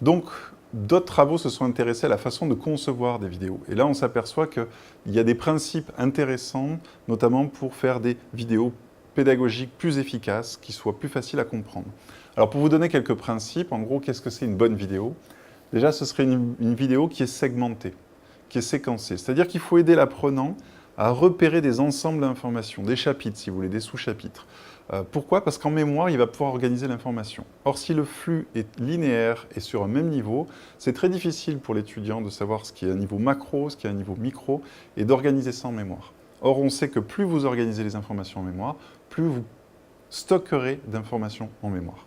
Donc, d'autres travaux se sont intéressés à la façon de concevoir des vidéos. Et là, on s'aperçoit qu'il y a des principes intéressants, notamment pour faire des vidéos pédagogiques plus efficaces, qui soient plus faciles à comprendre. Alors, pour vous donner quelques principes, en gros, qu'est-ce que c'est une bonne vidéo? Déjà, ce serait une vidéo qui est segmentée, qui est séquencée. C'est-à-dire qu'il faut aider l'apprenant à repérer des ensembles d'informations, des chapitres, si vous voulez, des sous-chapitres. Pourquoi? Parce qu'en mémoire, il va pouvoir organiser l'information. Or, si le flux est linéaire et sur un même niveau, c'est très difficile pour l'étudiant de savoir ce qui est un niveau macro, ce qui est un niveau micro, et d'organiser ça en mémoire. Or, on sait que plus vous organisez les informations en mémoire, plus vous stockerez d'informations en mémoire.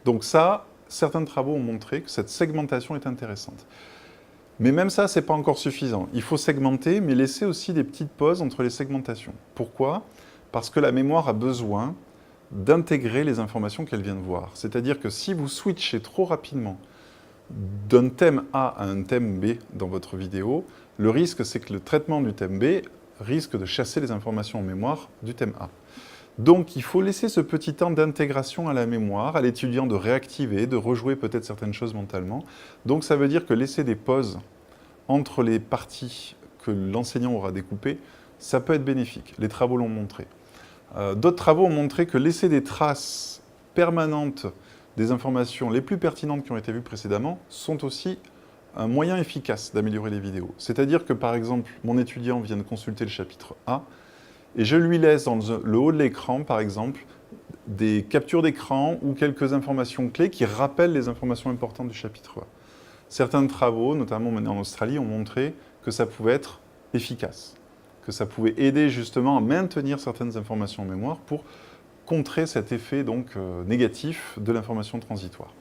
Donc ça, certains travaux ont montré que cette segmentation est intéressante. Mais même ça, ce n'est pas encore suffisant. Il faut segmenter, mais laisser aussi des petites pauses entre les segmentations. Pourquoi? Parce que la mémoire a besoin d'intégrer les informations qu'elle vient de voir. C'est-à-dire que si vous switchez trop rapidement d'un thème A à un thème B dans votre vidéo, le risque, c'est que le traitement du thème B risque de chasser les informations en mémoire du thème A. Donc, il faut laisser ce petit temps d'intégration à la mémoire, à l'étudiant de réactiver, de rejouer peut-être certaines choses mentalement. Donc, ça veut dire que laisser des pauses entre les parties que l'enseignant aura découpées, ça peut être bénéfique. Les travaux l'ont montré. D'autres travaux ont montré que laisser des traces permanentes des informations les plus pertinentes qui ont été vues précédemment sont aussi un moyen efficace d'améliorer les vidéos. C'est-à-dire que, par exemple, mon étudiant vient de consulter le chapitre A, et je lui laisse dans le haut de l'écran, par exemple, des captures d'écran ou quelques informations clés qui rappellent les informations importantes du chapitre A. Certains travaux, notamment menés en Australie, ont montré que ça pouvait être efficace, que ça pouvait aider justement à maintenir certaines informations en mémoire pour contrer cet effet donc, négatif de l'information transitoire.